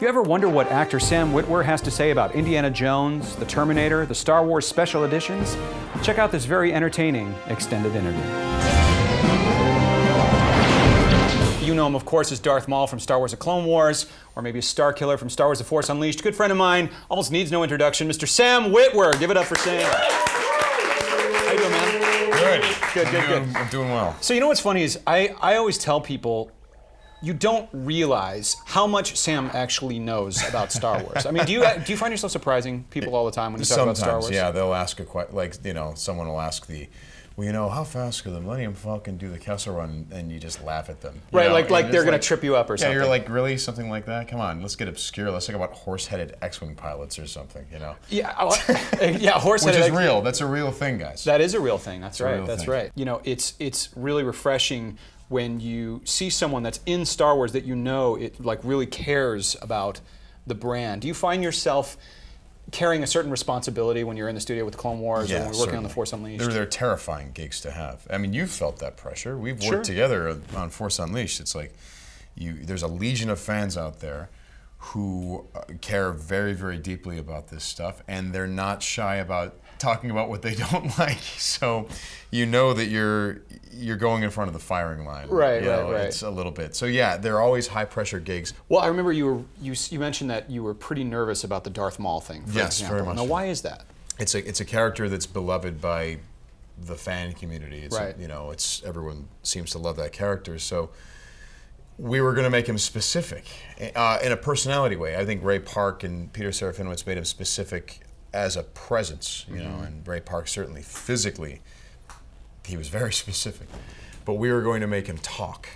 You ever wonder what actor Sam Witwer has to say about Indiana Jones, The Terminator, the Star Wars special editions? Check out this very entertaining extended interview. You know him, of course, as Darth Maul from Star Wars The Clone Wars, or maybe a Star Killer from Star Wars The Force Unleashed. Good friend of mine, almost needs no introduction, Mr. Sam Witwer. Give it up for Sam. How you doing, man? Good. I'm doing well. So you know what's funny is I always tell people, you don't realize how much Sam actually knows about Star Wars. I mean, do you find yourself surprising people all the time when you talk about Star Wars? Sometimes, yeah. They'll ask a question, like, you know, someone will ask well, you know, how fast could the Millennium Falcon do the Kessel Run? And you just laugh at them. Right, know? like they're going to trip you up or something. Yeah, you're like, really? Something like that? Come on, let's get obscure. Let's talk about horse-headed X-Wing pilots or something, you know? Yeah, horse-headed. Which is real. That's a real thing, guys. That is a real thing. That's right. That's right. You know, it's really refreshing when you see someone that's in Star Wars that you know it like really cares about the brand. Do you find yourself carrying a certain responsibility when you're in the studio with Clone Wars or when we're working on The Force Unleashed? They're terrifying gigs to have. I mean, you've felt that pressure. We've worked together on Force Unleashed. It's like there's a legion of fans out there who care very, very deeply about this stuff, and they're not shy about talking about what they don't like. So you know that you're going in front of the firing line. Right. It's a little bit. So yeah, they're always high pressure gigs. Well, I remember you mentioned that you were pretty nervous about the Darth Maul thing, for example. Very much. Now, why is that? It's a character that's beloved by the fan community. Right. You know, everyone seems to love that character. So we were going to make him specific in a personality way. I think Ray Park and Peter Serafinowicz made him specific as a presence, you know, and Ray Park certainly physically, he was very specific. But we were going to make him talk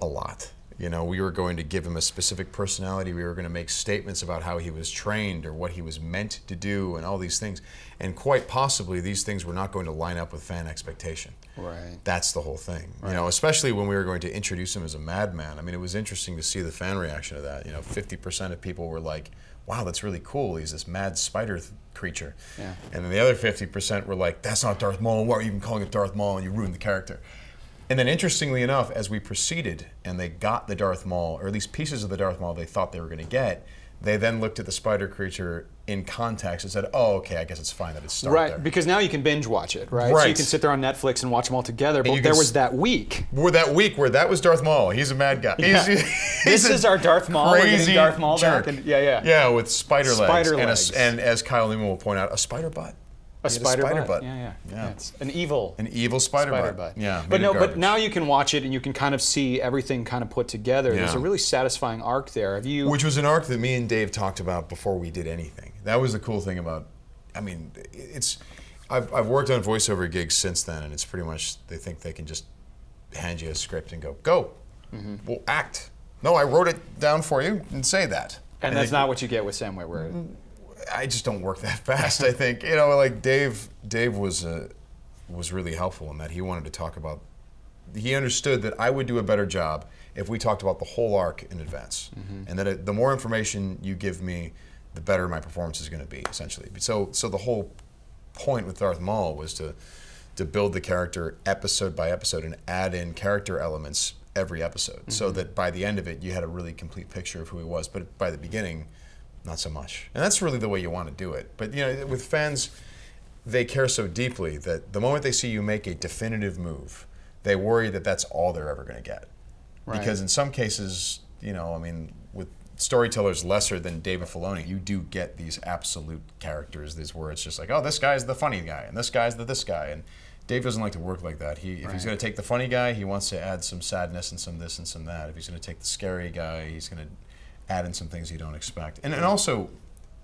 a lot. You know, we were going to give him a specific personality. We were going to make statements about how he was trained or what he was meant to do and all these things. And quite possibly, these things were not going to line up with fan expectation. Right. That's the whole thing. Right. You know, especially when we were going to introduce him as a madman. I mean, it was interesting to see the fan reaction to that. You know, 50% of people were like, wow, that's really cool. He's this mad spider creature. Yeah. And then the other 50% were like, that's not Darth Maul. Why are you even calling it Darth Maul? And you ruined the character. And then interestingly enough, as we proceeded and they got the Darth Maul, or at least pieces of the Darth Maul they thought they were going to get, they then looked at the spider creature in context and said, oh, okay, I guess it's fine that it's started there. Right, because now you can binge watch it, right? So you can sit there on Netflix and watch them all together, but there was that week. Where that was Darth Maul. He's a mad guy. Yeah. This is our Darth Maul. We're getting Darth Maul jerk. back. And, yeah. Yeah, with spider legs. And as Kyle Newman will point out, a spider butt. A spider butt. Yeah. It's an evil spider butt. Yeah. But now you can watch it and you can kind of see everything kind of put together. Yeah. There's a really satisfying arc there. Which was an arc that me and Dave talked about before we did anything. That was the cool thing about. I mean, I've worked on voiceover gigs since then, and it's pretty much they think they can just hand you a script and go. Well, act. No, I wrote it down for you and say that. And that's not what you get with Sam Witwer. I just don't work that fast. I think like Dave was really helpful in that he wanted to talk about. He understood that I would do a better job if we talked about the whole arc in advance, and that the more information you give me, the better my performance is going to be. Essentially, so the whole point with Darth Maul was to build the character episode by episode and add in character elements every episode, so that by the end of it you had a really complete picture of who he was. But by the beginning, not so much. And that's really the way you want to do it. But you know, with fans, they care so deeply that the moment they see you make a definitive move, they worry that that's all they're ever going to get. Right. Because in some cases, you know, I mean, with storytellers lesser than David Filoni, you do get these absolute characters, where it's just like, oh, this guy's the funny guy, and this guy's this guy. And Dave doesn't like to work like that. If he's going to take the funny guy, he wants to add some sadness and some this and some that. If he's going to take the scary guy, he's going to add in some things you don't expect. And also,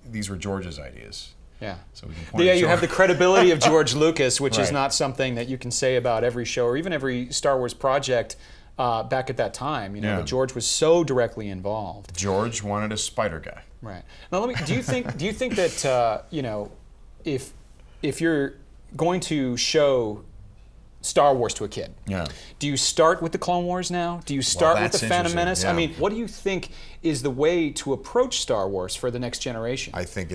these were George's ideas. Yeah. So we can point you have the credibility of George Lucas, which is not something that you can say about every show or even every Star Wars project back at that time. You know, that George was so directly involved. George wanted a spider guy. Right. Now, do you think that you know, if you're going to show Star Wars to a kid. Yeah. Do you start with the Clone Wars now? Do you start with the Phantom Menace? Yeah. I mean, what do you think is the way to approach Star Wars for the next generation? I think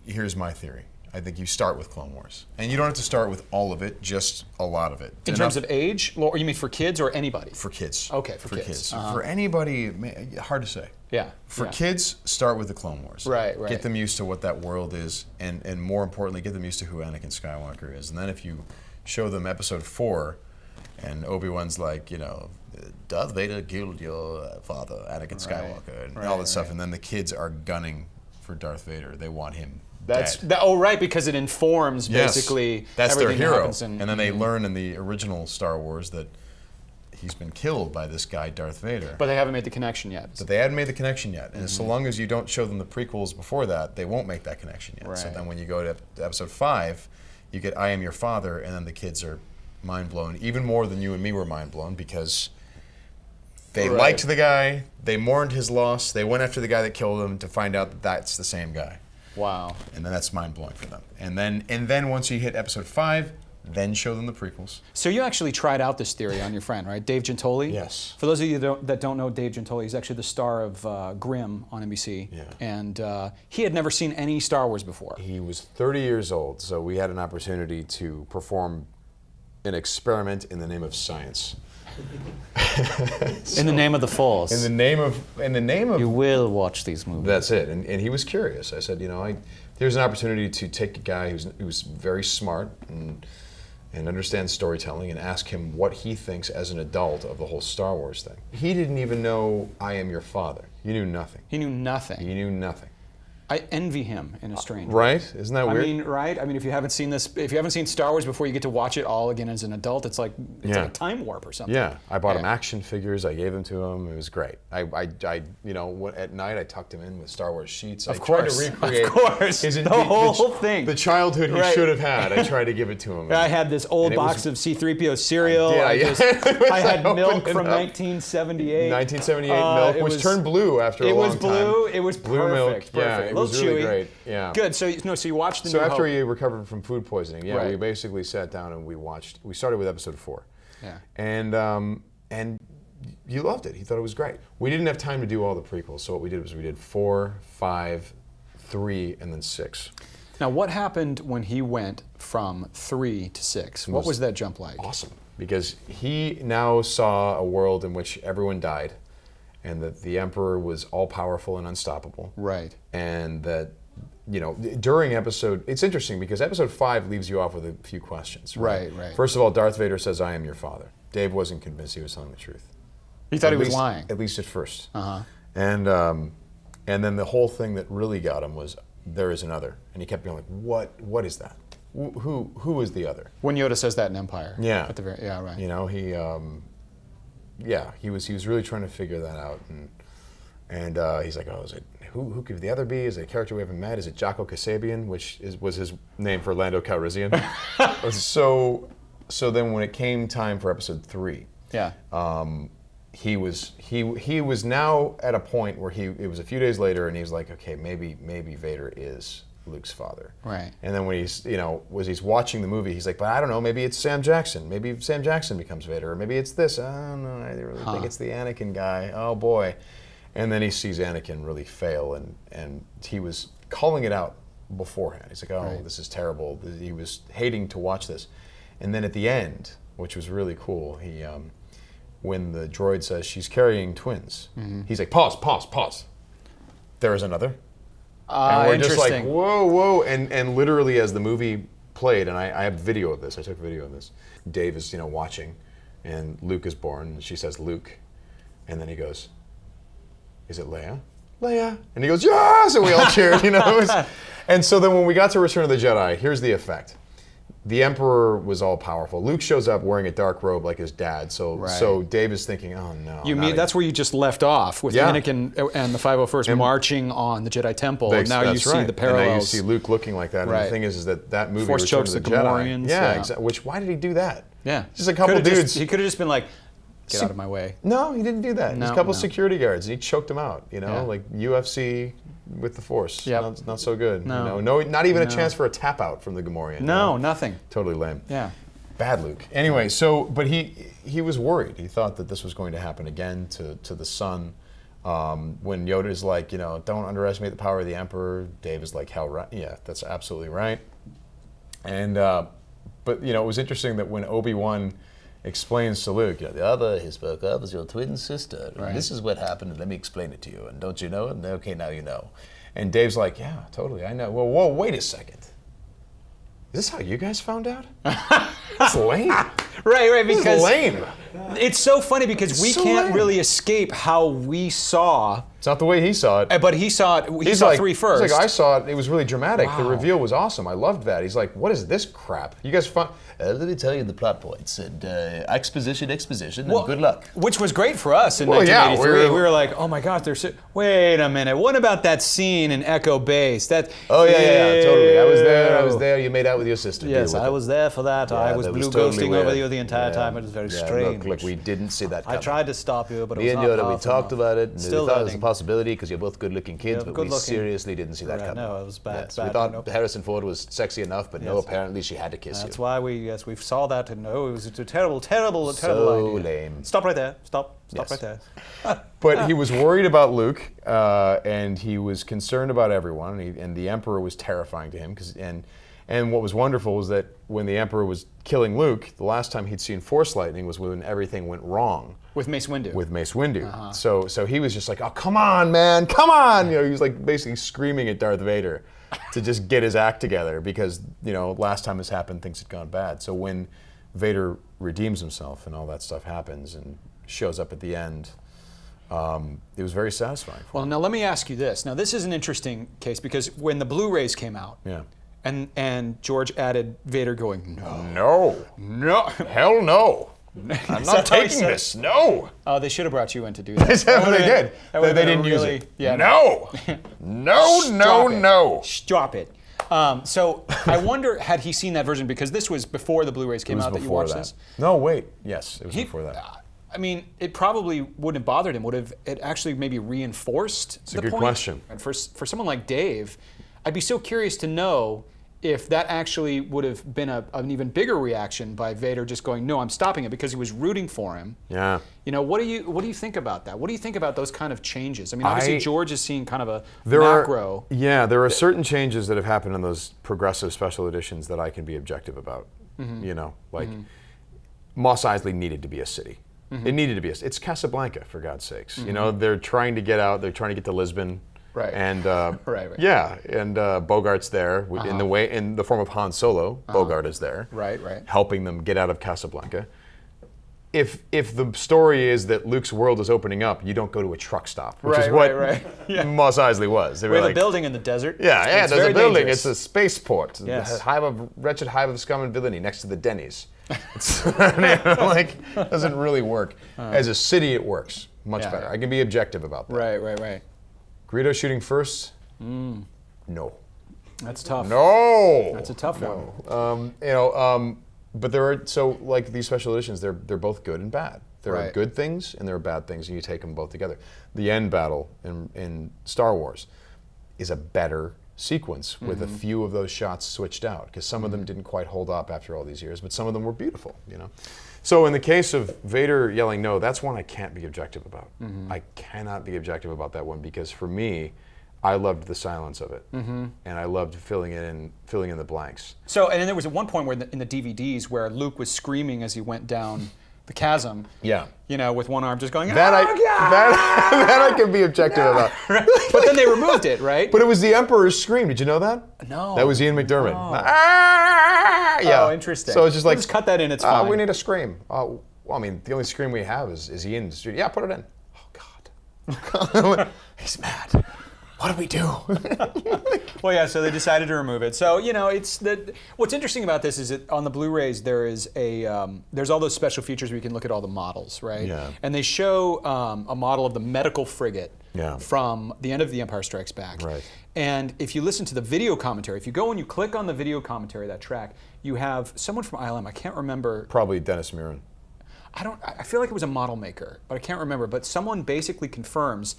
here's my theory. I think you start with Clone Wars. And you don't have to start with all of it, just a lot of it. In terms of age? Or you mean for kids or anybody? For kids. Okay, for kids. For anybody, hard to say. Yeah. For yeah. kids, start with the Clone Wars. Right, right. Get them used to what that world is, and more importantly, get them used to who Anakin Skywalker is. And then if you show them Episode 4, and Obi-Wan's like, Darth Vader killed your father, Anakin Skywalker, and all that stuff, and then the kids are gunning for Darth Vader. They want him dead. Right, because it informs basically that's their everything hero. that happens in, and then they learn in the original Star Wars that he's been killed by this guy, Darth Vader. But they haven't made the connection yet. But they hadn't made the connection yet. And so long as you don't show them the prequels before that, they won't make that connection yet. Right. So then when you go to Episode 5, you get I Am Your Father, and then the kids are mind blown, even more than you and me were mind blown, because they liked the guy, they mourned his loss, they went after the guy that killed him to find out that that's the same guy. Wow. And then that's mind blowing for them. And then once you hit Episode 5, then show them the prequels. So you actually tried out this theory on your friend, right? Dave Giuntoli? Yes. For those of you that don't know Dave Giuntoli, he's actually the star of Grimm on NBC. Yeah. And he had never seen any Star Wars before. He was 30 years old, so we had an opportunity to perform an experiment in the name of science. In the name of the Force. In the name of You will watch these movies. That's it. And he was curious. I said, here's an opportunity to take a guy who's very smart and understands storytelling and ask him what he thinks as an adult of the whole Star Wars thing. He didn't even know I Am Your Father. He knew nothing. He knew nothing. He knew nothing. I envy him in a strange way. Right? Isn't that weird? I mean, right? I mean, if you haven't seen Star Wars before, you get to watch it all again as an adult. It's like a time warp or something. Yeah, I bought him action figures. I gave them to him. It was great. At night I tucked him in with Star Wars sheets. Of course, tried to recreate the whole thing. The childhood he should have had. I tried to give it to him. I had this old box of C-3PO cereal. I had milk from 1978. 1978 milk, which turned blue after a long time. It was blue. It was blue perfect. milk. Yeah, it was really great. Yeah. Good. So you watched the So New after Hope. he recovered from food poisoning, Right. we basically sat down and we started with Episode 4. Yeah. And he loved it. He thought it was great. We didn't have time to do all the prequels, so what we did was we did 4, 5, 3, and then 6. Now, what happened when he went from 3 to 6? What was that jump like? Awesome, because he now saw a world in which everyone died, and that the Emperor was all-powerful and unstoppable. Right. And that, during it's interesting because Episode 5 leaves you off with a few questions. Right. First of all, Darth Vader says, I am your father. Dave wasn't convinced he was telling the truth. He thought he was lying. At least at first. Uh-huh. And then the whole thing that really got him was, there is another. And he kept being like, what is that? Who is the other? When Yoda says that in Empire. Yeah. Right. He was really trying to figure that out. And he's like, is it, who could the other be? Is it a character we haven't met? Is it Jocko Kasabian, which was his name for Lando Calrissian? So then when it came time for Episode 3, he was now at a point where it was a few days later, and he was like, okay, maybe Vader is Luke's father. Right. And then when he's watching the movie, he's like, but I don't know, maybe it's Sam Jackson. Maybe Sam Jackson becomes Vader, or maybe it's this. I don't know. I really think it's the Anakin guy. Oh boy. And then he sees Anakin really fail, and he was calling it out beforehand. He's like, oh, this is terrible. He was hating to watch this. And then at the end, which was really cool, when the droid says she's carrying twins, he's like, pause. There is another. And we're just like, whoa. And literally as the movie played, and I have video of this, I took video of this, Dave is watching, and Luke is born, and she says, Luke. And then he goes, is it Leia? Leia. And he goes, yes! And we all cheered, And so then when we got to Return of the Jedi, here's the effect. The Emperor was all powerful. Luke shows up wearing a dark robe like his dad. So Dave is thinking, oh no. That's where you just left off with Anakin and the 501st marching on the Jedi Temple. And now you see the parallels. And now you see Luke looking like that. And the thing is that movie, Force Return chokes of the the Jedi. Gamorreans. Yeah, exactly. Why did he do that? Yeah. Just a couple dudes. He could have just been like, get out of my way. No, he didn't do that. Just a couple security guards. He choked them out, like UFC with the Force. Yep. Not so good. No. Not even a chance for a tap out from the Gamorrean. No, nothing. Totally lame. Yeah. Bad Luke. Anyway, but he was worried. He thought that this was going to happen again to the son. When Yoda's like, don't underestimate the power of the Emperor, Dave is like, hell right. Yeah, that's absolutely right. And but it was interesting that when Obi-Wan explains to Luke, the other he spoke of is your twin sister. Right. This is what happened, and let me explain it to you. And don't you know it? Okay, now you know. And Dave's like, yeah, totally, I know. Well, whoa, wait a second. Is this how you guys found out? That's lame. Right, This because is lame. it's so funny because we So can't lame. really escape how we saw. It's not the way he saw it. But he saw it. He He's saw like, 3 first. He's like, I saw it. It was really dramatic. The Wow. reveal was awesome. I loved that. He's like, what is this crap? You guys found... Let me tell you the plot points and exposition, and Well, good luck. Which was great for us in Well, yeah, 1983. We were like, oh my gosh, there's. Wait a minute. What about that scene in Echo Base? That. Oh, yeah, totally. I was Ew. there. You made out with your sister. Yes, Deal with I it. was there for that. I Yeah, was that blue was totally ghosting weird. over you the entire Yeah. time. It was very Yeah, strange. Look, we didn't see that I coming. tried to stop you, but it Me was and not Yoda, we powerful talked enough. about it, and Still we thought it was a learning. possibility because you're both good-looking kids, Yeah, but we good-looking. seriously didn't see that Right, coming. no, it was bad. Yes, bad, we thought nope. Harrison Ford was sexy enough, but no, Yes. apparently she had to kiss That's you. why we saw that and no, it was a terrible So idea. lame. Stop right there. Stop Yes. right there. But he was worried about Luke, and he was concerned about everyone, and the Emperor was terrifying to him. And what was wonderful was that when the Emperor was killing Luke, the last time he'd seen Force lightning was when everything went wrong With Mace Windu. with Mace Windu. So he was just like, oh, come on, man, come on! He was like basically screaming at Darth Vader to just get his act together because last time this happened, things had gone bad. So when Vader redeems himself and all that stuff happens and shows up at the end, it was very satisfying for Well, him. now let me ask you this. Now this is an interesting case because when the Blu Rays came out, Yeah. and George added Vader going, No, hell no. I'm not taking this. No. Oh, they should have brought you in to do that. That's what they did. That would've They been a didn't use really- it. Yeah, No. No, Stop it. no. Stop it. So I wonder, had he seen that version? Because this was before the Blu-rays came It was out that you before watched that. this. No, wait. Yes, it was before that. I mean, it probably wouldn't have bothered him. Would have it actually maybe reinforced a the good point? question. And for someone like Dave, I'd be so curious to know if that actually would have been an even bigger reaction by Vader just going, no, I'm stopping it, because he was rooting for him. Yeah. What do you think about that? What do you think about those kind of changes? I mean, obviously George is seeing kind of a macro. There are certain changes that have happened in those progressive special editions that I can be objective about. Like Mos Eisley needed to be a city. It needed to be it's Casablanca, for God's sakes. They're trying to get out. They're trying to get to Lisbon. Right. And Right. yeah, and Bogart's there in the form of Han Solo. Bogart is there. Right. Helping them get out of Casablanca. If the story is that Luke's world is opening up, you don't go to a truck stop, which is what Yeah. Mos Eisley was. They were We have like, a building in the desert. yeah, It's there's very a building. dangerous. It's a spaceport. Yes. Wretched hive of scum and villainy next to the Denny's. It doesn't really work. As a city, it works much Yeah. better. I can be objective about that. Right. Greedo shooting first? No. That's tough. No. That's a tough one. But there are these special editions. They're both good and bad. There are Right. good things and there are bad things, and you take them both together. The end battle in Star Wars is a better sequence with a few of those shots switched out, because some of them didn't quite hold up after all these years, but some of them were beautiful. So in the case of Vader yelling no, that's one I can't be objective about. I cannot be objective about that one, because for me, I loved the silence of it, and I loved filling in the blanks. So, and then there was at one point where in the DVDs where Luke was screaming as he went down the chasm. Yeah. With one arm just going, That I can be objective about. But then they removed it, right? But it was the Emperor's scream. Did you know that? No. That was Ian McDermott. Ah, yeah. Oh, interesting. So it's just like, Just cut that in, it's fine. We need a scream. Well, the only scream we have is Ian's. Yeah, put it in. Oh, God. He's mad. What do we do? Well, yeah, so they decided to remove it. So, what's interesting about this is that on the Blu-rays there's all those special features where you can look at all the models, right? Yeah. And they show a model of the medical frigate Yeah. from the end of The Empire Strikes Back. Right. And if you listen to the video commentary, if you go and you click on the video commentary of that track, you have someone from ILM, I can't remember. Probably Dennis Muren. I feel like it was a model maker, but I can't remember. But someone basically confirms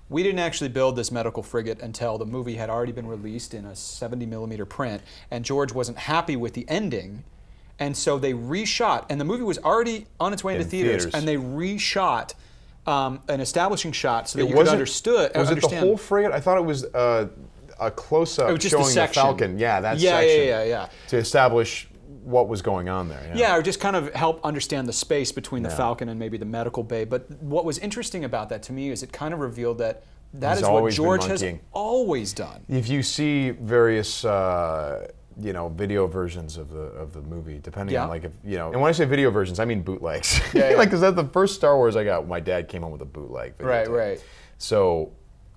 we didn't actually build this medical frigate until the movie had already been released in a 70mm print, and George wasn't happy with the ending, and so they reshot, and the movie was already on its way into theaters, and they reshot an establishing shot so that you could understand. Was it the whole frigate? I thought it was a close-up It was just a showing the section. Falcon. Yeah, that section. Yeah. To establish what was going on there. Yeah, or just kind of help understand the space between the Falcon and maybe the medical bay. But what was interesting about that to me is it kind of revealed that He's is what always been George has monkeying. always done. If you see various video versions of the movie, depending on like if and when I say video versions, I mean bootlegs. Yeah, like because that's the first Star Wars I got. My dad came home with a bootleg. videotape. Right. So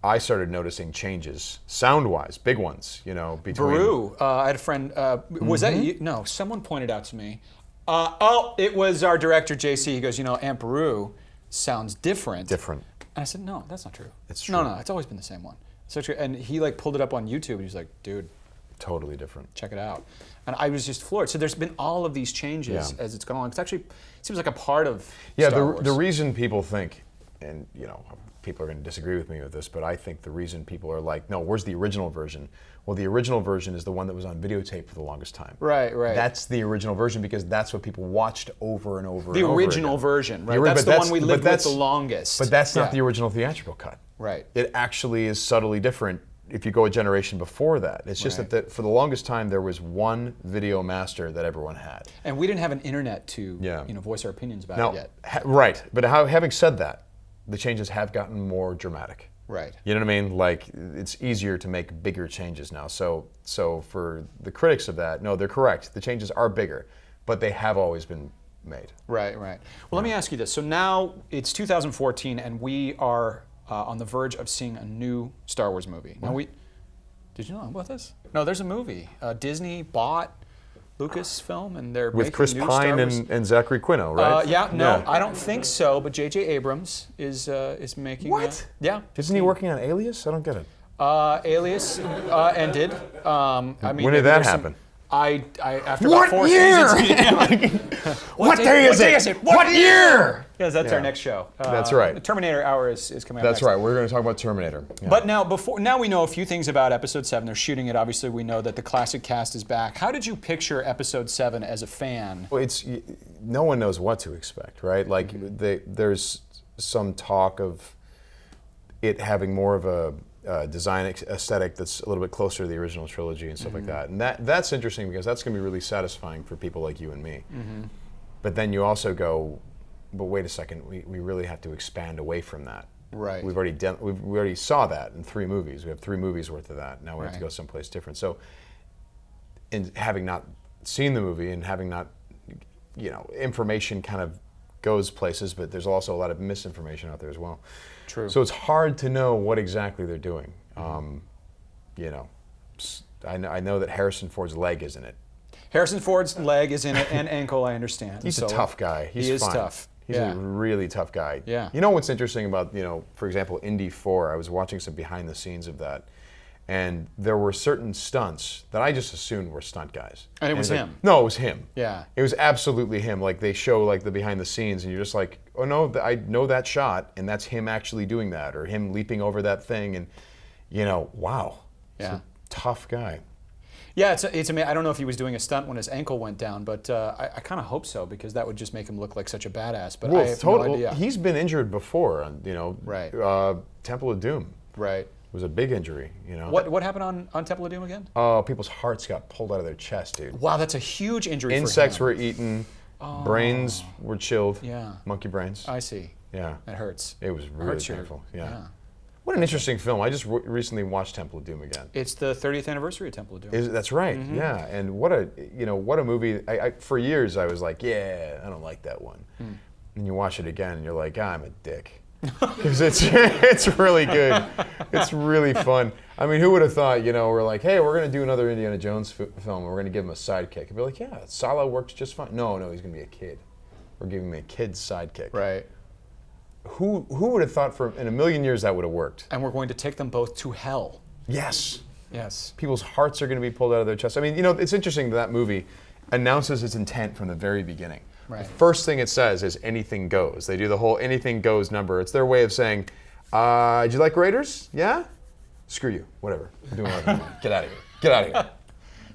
I started noticing changes, sound-wise, big ones. Between Baru, I had a friend. Was that you? No, someone pointed out to me. It was our director JC. He goes, Aunt Baru sounds different. different. And I said, no, that's not true. It's true. No, it's always been the same one. So true. And he like pulled it up on YouTube. And he was like, dude, Totally different. check it out. And I was just floored. So there's been all of these changes as it's gone along. It's actually seems like a part of Star Wars. The reason people think, and people are going to disagree with me with this, but I think the reason people are like, no, where's the original version? Well, the original version is the one that was on videotape for the longest time. Right. That's the original version because that's what people watched over and over The and over original again. version, right? The ori- That's but the one we lived with the longest. But that's not the original theatrical cut. Right. It actually is subtly different if you go a generation before that. It's just Right. that for the longest time there was one video master that everyone had. And we didn't have an internet to Yeah. voice our opinions about Now, it yet. right, but having said that, the changes have gotten more dramatic. Right. You know what I mean? Like it's easier to make bigger changes now. So for the critics of that, no, they're correct. The changes are bigger, but they have always been made. Right. Well, let me ask you this. So now it's 2014, and we are on the verge of seeing a new Star Wars movie. Now did you know about this? No, there's a movie. Disney bought Lucasfilm, and they're With making Chris new Pine Star Wars. and Zachary Quino, right? I don't think so. But J.J. Abrams is making. What? Yeah. Isn't he working on Alias? I don't get it. Alias ended. I mean, When maybe did that there's some- happen? I after What about 4 year? seasons. What day is it? What year? Yes, that's our Yeah. next show. That's right. The Terminator Hour is coming up That's next. right. We're going to talk about Terminator. Yeah. But now we know a few things about Episode 7. They're shooting it. Obviously, we know that the classic cast is back. How did you picture Episode 7 as a fan? Well, no one knows what to expect, right? Like there's some talk of it having more of a design aesthetic that's a little bit closer to the original trilogy and stuff like that. And that's interesting because that's going to be really satisfying for people like you and me. But then you also go, but wait a second, we really have to expand away from that. Right. We already saw that in 3 movies. We have 3 movies worth of that. Now we have to Right. go someplace different. So, in having not seen the movie and having not, information kind of goes places, but there's also a lot of misinformation out there as well. True. So it's hard to know what exactly they're doing. I know that Harrison Ford's leg is in it. Harrison Ford's leg is in it and ankle, I understand. He's a tough guy. He is fine. tough. He's a really tough guy. Yeah. You know what's interesting about, for example, Indy 4, I was watching some behind the scenes of that, and there were certain stunts that I just assumed were stunt guys. And it was it's him. No, it was him. Yeah. It was absolutely him. Like they show like the behind the scenes, and you're just like, oh no, I know that shot, and that's him actually doing that, or him leaping over that thing, and wow. Yeah. He's a tough guy. Yeah, it's amazing. I don't know if he was doing a stunt when his ankle went down, but I kind of hope so because that would just make him look like such a badass. But I have no idea. He's been injured before, Right. Temple of Doom. Right. It was a big injury, What happened on Temple of Doom again? Oh, people's hearts got pulled out of their chest, dude. Wow, that's a huge injury Insects for him. were eaten, brains were chilled. Yeah. Monkey brains. I see. Yeah. That hurts. It was really hurts your- painful. Yeah. yeah. What an interesting film. I just recently watched Temple of Doom again. It's the 30th anniversary of Temple of Doom. That's right. Yeah. And what a movie. For years I was like, yeah, I don't like that one. And you watch it again and you're like, I'm a dick. Because it's really good. It's really fun. I mean, who would have thought, we're like, hey, we're going to do another Indiana Jones film and we're going to give him a sidekick. And be like, yeah, Solo works just fine. No, he's going to be a kid. We're giving him a kid's sidekick. Right. Who would have thought in a million years that would have worked? And we're going to take them both to hell. Yes. Yes. People's hearts are going to be pulled out of their chests. I mean, it's interesting that movie announces its intent from the very beginning. Right. The first thing it says is anything goes. They do the whole anything goes number. It's their way of saying, did you like Raiders? Yeah? Screw you. Whatever. We're doing whatever. Get out of here. Get out of here.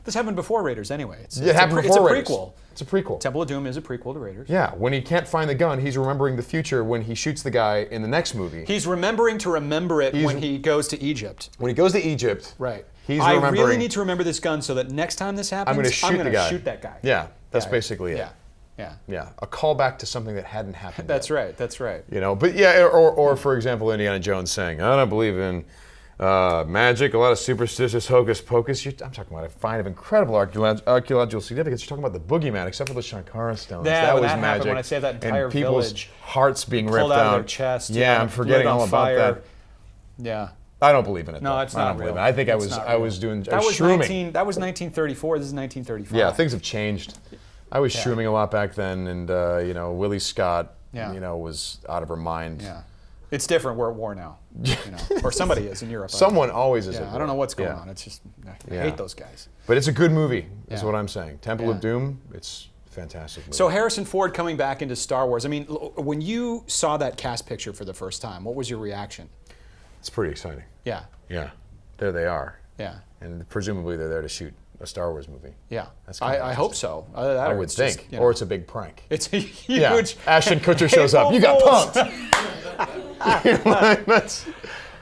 This happened before Raiders anyway. It's happened a before Raiders. prequel. It's a prequel. Temple of Doom is a prequel to Raiders. Yeah, when he can't find the gun, he's remembering the future when he shoots the guy in the next movie. He's remembering to remember it when he goes to Egypt. When he goes to Egypt, Right. He's I remembering. really need to remember this gun so that next time this happens, I'm going to shoot the guy. shoot that guy. Yeah, that's Yeah, basically it. Yeah, yeah. Yeah, a callback to something that hadn't happened. That's yet. right. That's right. You know, but yeah, or for example, Indiana Jones saying, "I don't believe in magic, a lot of superstitious hocus pocus." I'm talking about a find of incredible archaeological significance. You're talking about the boogeyman, except for the Shankara stones. Yeah, that when was that magic. happened, when I saved that entire and people's village, hearts being ripped pulled out of out their chest. Yeah, I'm forgetting all about that. Yeah. I don't believe in it. No, though. it's I not don't believe real. in it. I think It's not I real. was doing. That was shrooming. That was 1934. This is 1935. Yeah, things have changed. I was shrooming a lot back then, and you know, Willie Scott, Yeah. you know, was out of her mind. Yeah. It's different. We're at war now. You know, or somebody is in Europe. Someone always is. Yeah, at I war. don't know what's going Yeah. on. It's just I Yeah. hate those guys. But it's a good movie, is Yeah. what I'm saying. Temple Yeah. of Doom, it's a fantastic movie. So Harrison Ford coming back into Star Wars. I mean, when you saw that cast picture for the first time, what was your reaction? It's pretty exciting. Yeah. Yeah, there they are. Yeah. And presumably they're there to shoot a Star Wars movie. Yeah. That's kinda I hope so. I would think. Or it's a big prank. It's a Yeah, huge. Ashton Kutcher shows up. You got April punked. That's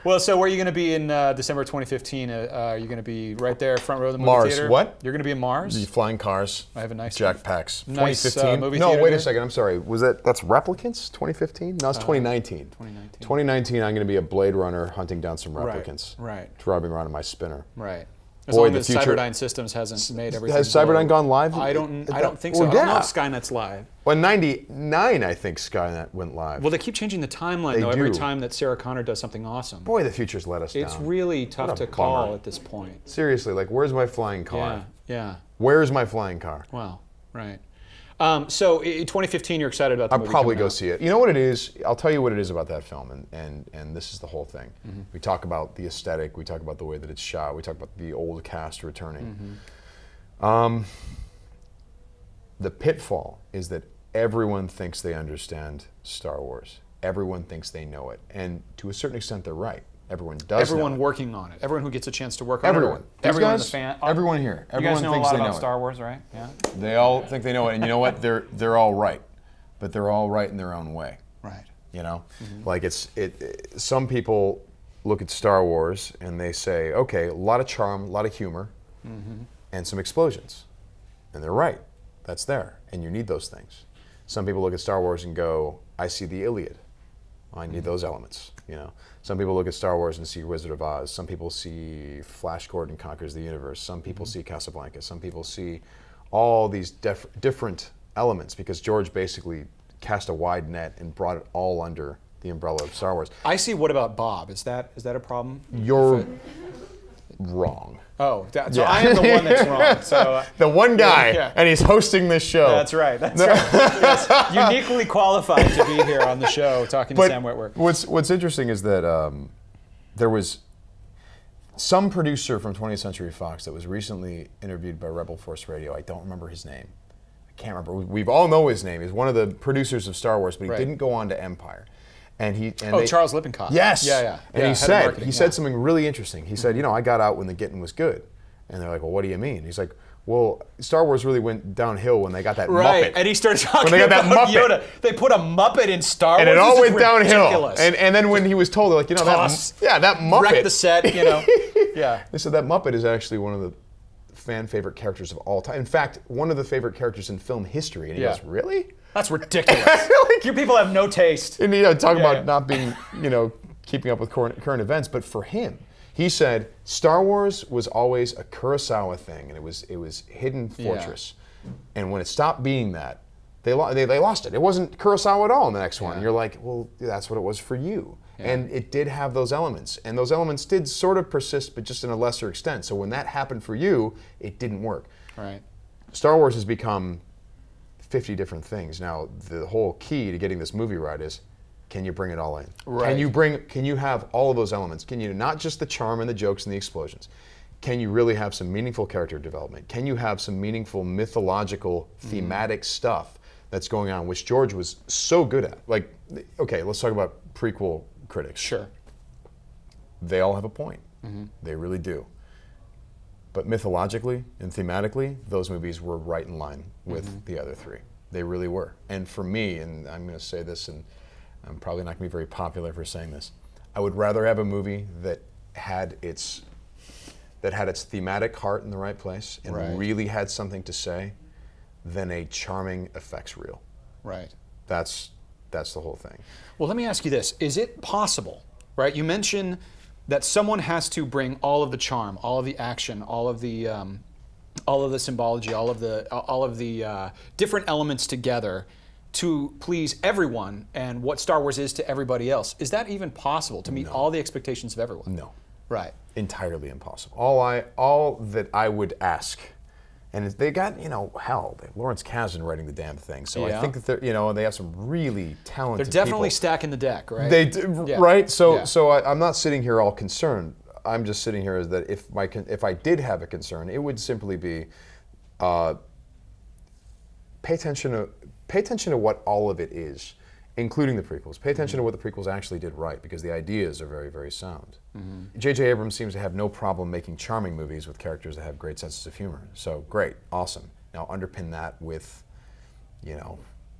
Well, so where are you going to be in December 2015? Are you going to be right there, front row of the movie Mars. theater? What? You're going to be in Mars? the flying cars. I have a nice Jackpacks. nice, 2015. movie no, theater wait there? a second. I'm sorry. That's Replicants? 2015? No, it's 2019. 2019. 2019. I'm going to be a Blade Runner hunting down some replicants. Right. Driving around in my spinner. Right. As Boy, long the as future- Cyberdyne Systems hasn't made everything. Has Cyberdyne blow. gone live? I don't think so. Well, I don't know yeah. if Skynet's live. Well, in 99, I think Skynet went live. Well, they keep changing the timeline They though every do. time that Sarah Connor does something awesome. Boy, the future's let us down. It's really tough What a to call bummer. at this point. Seriously, like, where's my flying car? Yeah. Where's my flying car? Wow. Right. So in 2015, you're excited about the I'll movie probably coming go out. see it. You know what it is? I'll tell you what it is about that film, and this is the whole thing. Mm-hmm. We talk about the aesthetic, we talk about the way that it's shot, we talk about the old cast returning. Mm-hmm. The pitfall is that everyone thinks they understand Star Wars. Everyone thinks they know it, and to a certain extent, they're right. Everyone does. Everyone know it. working on it. Everyone who gets a chance to work on Everyone. it. These Everyone in guys, the fan. everyone here. You Everyone guys know a thinks lot they about know it. Star Wars, right? Yeah. They all think they know it, and you know what? They're all right, but they're all right in their own way. Right. You know, like some people look at Star Wars and they say, okay, a lot of charm, a lot of humor, and some explosions, and they're right. That's there, and you need those things. Some people look at Star Wars and go, I see the Iliad. I need those elements. You know, some people look at Star Wars and see Wizard of Oz. Some people see Flash Gordon Conquers the Universe. Some people see Casablanca. Some people see all these different elements because George basically cast a wide net and brought it all under the umbrella of Star Wars. I see. What about Bob? Is that a problem? You're wrong. So Yeah. I am the one that's wrong. So The one guy, Yeah. and he's hosting this show. that's right. That's right. Yes, uniquely qualified to be here on the show talking to But Sam Witwer. what's interesting is that there was some producer from 20th Century Fox that was recently interviewed by Rebel Force Radio. I don't remember his name. I can't remember. We all know his name. He's one of the producers of Star Wars, but he Right. didn't go on to Empire. And Charles Lippincott. Yes. Yeah. And Yeah, he head of marketing, he yeah. said something really interesting. He said, you know, I got out when the getting was good. And they're like, well, what do you mean? He's like, well, Star Wars really went downhill when they got that Right, Muppet. and he started talking When they got that about Muppet. Yoda. They put a Muppet in Star and Wars. it all This went is downhill. ridiculous. And then when he was told, they're like, you know, Toss. that Muppet. Wreck the set, you know. Yeah. They said that Muppet is actually one of the fan favorite characters of all time. In fact, one of the favorite characters in film history. And he Yeah. goes, really? That's ridiculous. You people have no taste. And talking Yeah, about yeah. not being, keeping up with current events, but for him, he said Star Wars was always a Kurosawa thing, and it was Hidden Fortress. And when it stopped being that, they lost it. It wasn't Kurosawa at all in the next one. And you're like, well, that's what it was for you. Yeah. And it did have those elements, and those elements did sort of persist, but just in a lesser extent. So when that happened for you, it didn't work. Right. Star Wars has become 50 different things. Now, the whole key to getting this movie right is, can you bring it all in? Right. Can you have all of those elements? Can you not just the charm and the jokes and the explosions? Can you really have some meaningful character development? Can you have some meaningful mythological, thematic stuff that's going on, which George was so good at? Like, okay, let's talk about prequel critics. Sure. They all have a point. They really do. But mythologically and thematically, those movies were right in line with the other three. They really were. And for me, and I'm going to say this, and I'm probably not going to be very popular for saying this, I would rather have a movie that had its that had its thematic heart in the right place and Right. really had something to say than a charming effects reel. Right. That's the whole thing. Well, let me ask you this. Is it possible, right? You mentioned that someone has to bring all of the charm, all of the action, all of the symbology, all of the different elements together to please everyone and what Star Wars is to everybody else. Is that even possible to meet all the expectations of everyone? No. Right. Entirely impossible. All that I would ask, and they got, hell, Lawrence Kasdan writing the damn thing. So Yeah. I think that they're, they have some really talented They're definitely people. stacking the deck, right? They do, Yeah. right? So Yeah. so I'm not sitting here all concerned. I'm just sitting here as that if I did have a concern, it would simply be pay attention to what all of it is, including the prequels. Pay attention to what the prequels actually did right, because the ideas are very, very sound. J.J. Abrams seems to have no problem making charming movies with characters that have great senses of humor. So great, awesome. Now underpin that with,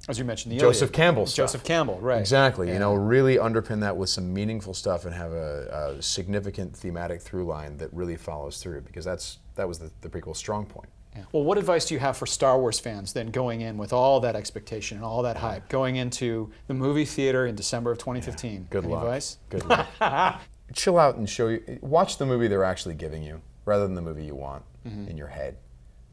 as you mentioned, the Joseph Iliad. Campbell stuff. Joseph Campbell, right. Exactly. Yeah. Really underpin that with some meaningful stuff and have a significant thematic through line that really follows through, because that was the prequel's strong point. Yeah. Well, what advice do you have for Star Wars fans then going in with all that expectation and all that hype, going into the movie theater in December of 2015? Good Any luck. advice? Good luck. Chill out and watch the movie they're actually giving you rather than the movie you want in your head.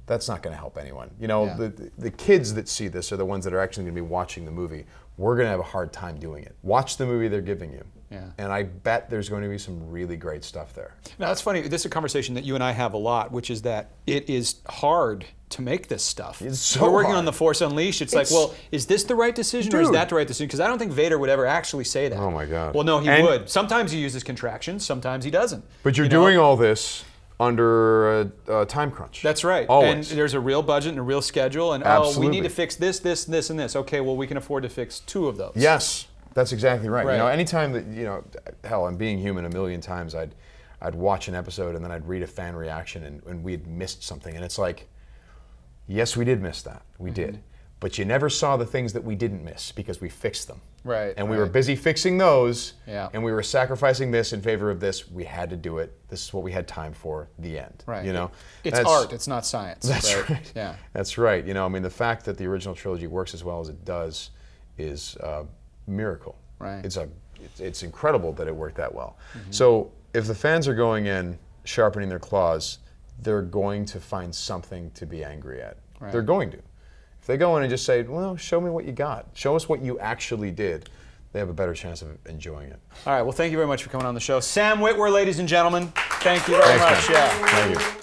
That's not going to help anyone. Yeah. The kids that see this are the ones that are actually going to be watching the movie. We're going to have a hard time doing it. Watch the movie they're giving you. Yeah. And I bet there's going to be some really great stuff there. Now, that's funny. This is a conversation that you and I have a lot, which is that it is hard to make this stuff. It's so We're working hard. on The Force Unleashed. It's like, well, is this the right decision or is Dude. that the right decision? Because I don't think Vader would ever actually say that. Oh, my God. Well, no, he And- would. Sometimes he uses contractions, sometimes he doesn't. But you're You know? doing all this under a time crunch. That's right. Always. And there's a real budget and a real schedule. And we Absolutely. need to fix this, this, this, and this. Okay, well, we can afford to fix 2 of those. Yes, that's exactly right. Right. Anytime that, hell, I'm being human a million times, I'd watch an episode and then I'd read a fan reaction and we had missed something. And it's like, yes, we did miss that. We did. But you never saw the things that we didn't miss because we fixed them. Right. And we were busy fixing those, Yeah. and we were sacrificing this in favor of this. We had to do it. This is what we had time for. The end. Right. It's That's- art, it's not science. That's right. Yeah. That's right. The fact that the original trilogy works as well as it does is a miracle. Right. It's incredible that it worked that well. So if the fans are going in sharpening their claws, they're going to find something to be angry at. Right. They're going to. If they go in and just say, well, show me what you got. Show us what you actually did. They have a better chance of enjoying it. All right, well, thank you very much for coming on the show. Sam Witwer, ladies and gentlemen. Thank you very Thanks, much. man. Yeah. Thank you.